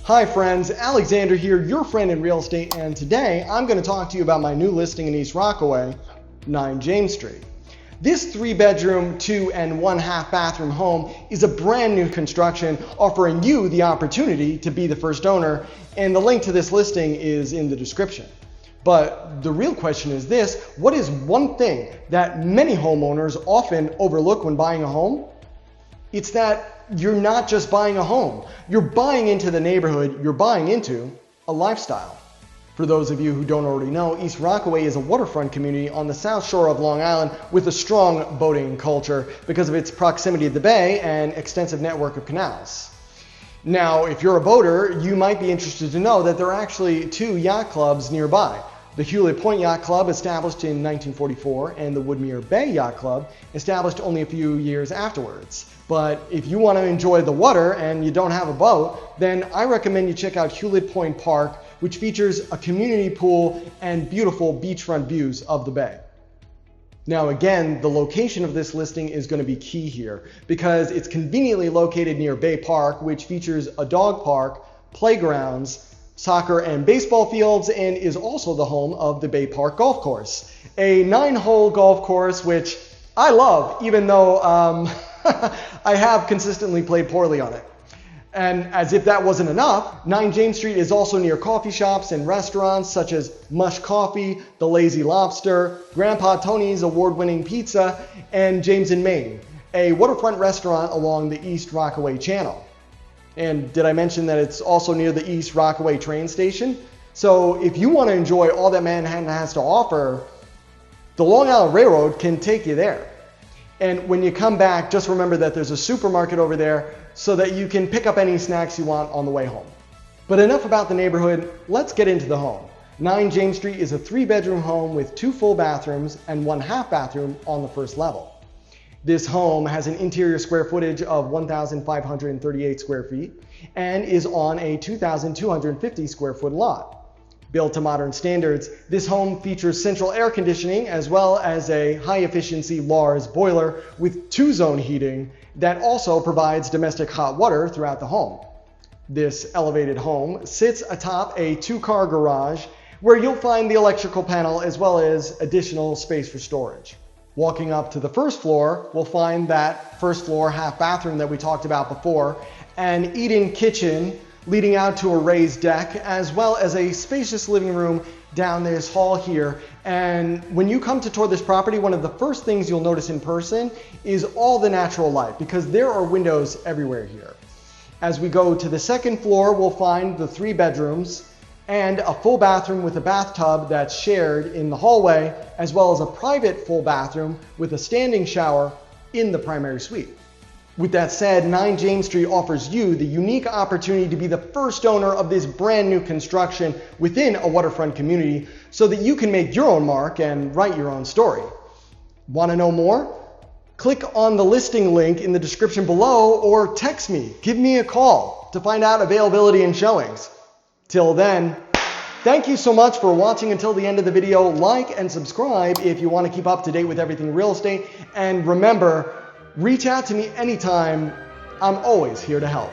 Hi friends, Alexander here, your friend in real estate, and today I'm going to talk to you about my new listing in East Rockaway, 9 James Street. This 3-bedroom, 2 and 1/2 bathroom home is a brand new construction offering you the opportunity to be the first owner, and the link to this listing is in the description. But the real question is this: what is one thing that many homeowners often overlook when buying a home? It's that you're not just buying a home. You're buying into the neighborhood, you're buying into a lifestyle. For those of you who don't already know, East Rockaway is a waterfront community on the south shore of Long Island with a strong boating culture because of its proximity to the bay and extensive network of canals. Now, if you're a boater, you might be interested to know that there are actually 2 yacht clubs nearby. The Hewlett Point Yacht Club, established in 1944, and the Woodmere Bay Yacht Club, established only a few years afterwards. But if you want to enjoy the water and you don't have a boat, then I recommend you check out Hewlett Point Park, which features a community pool and beautiful beachfront views of the bay. Now again, the location of this listing is going to be key here because it's conveniently located near Bay Park, which features a dog park, playgrounds, soccer and baseball fields, and is also the home of the Bay Park Golf Course, a 9-hole golf course which I love, even though I have consistently played poorly on it. And as if that wasn't enough, 9 James Street is also near coffee shops and restaurants such as Mush Coffee, The Lazy Lobster, Grandpa Tony's award-winning pizza, and James and Maine, a waterfront restaurant along the East Rockaway Channel. And did I mention that it's also near the East Rockaway train station? So if you want to enjoy all that Manhattan has to offer, the Long Island Railroad can take you there. And when you come back, just remember that there's a supermarket over there so that you can pick up any snacks you want on the way home. But enough about the neighborhood, let's get into the home. 9 James Street is a 3-bedroom home with 2 full bathrooms and 1/2 bathroom on the first level. This home has an interior square footage of 1,538 square feet and is on a 2,250 square foot lot. Built to modern standards, this home features central air conditioning as well as a high-efficiency LIRR boiler with 2-zone heating that also provides domestic hot water throughout the home. This elevated home sits atop a 2-car garage where you'll find the electrical panel as well as additional space for storage. Walking up to the first floor, we'll find that first floor half bathroom that we talked about before, an eat-in kitchen leading out to a raised deck, as well as a spacious living room down this hall here. And when you come to tour this property, one of the first things you'll notice in person is all the natural light, because there are windows everywhere here. As we go to the second floor, we'll find the 3 bedrooms and a full bathroom with a bathtub that's shared in the hallway, as well as a private full bathroom with a standing shower in the primary suite. With that said, 9 James Street offers you the unique opportunity to be the first owner of this brand new construction within a waterfront community so that you can make your own mark and write your own story. Want to know more? Click on the listing link in the description below or text me, give me a call to find out availability and showings. Till then, thank you so much for watching until the end of the video. Like and subscribe if you want to keep up to date with everything real estate. And remember, reach out to me anytime. I'm always here to help.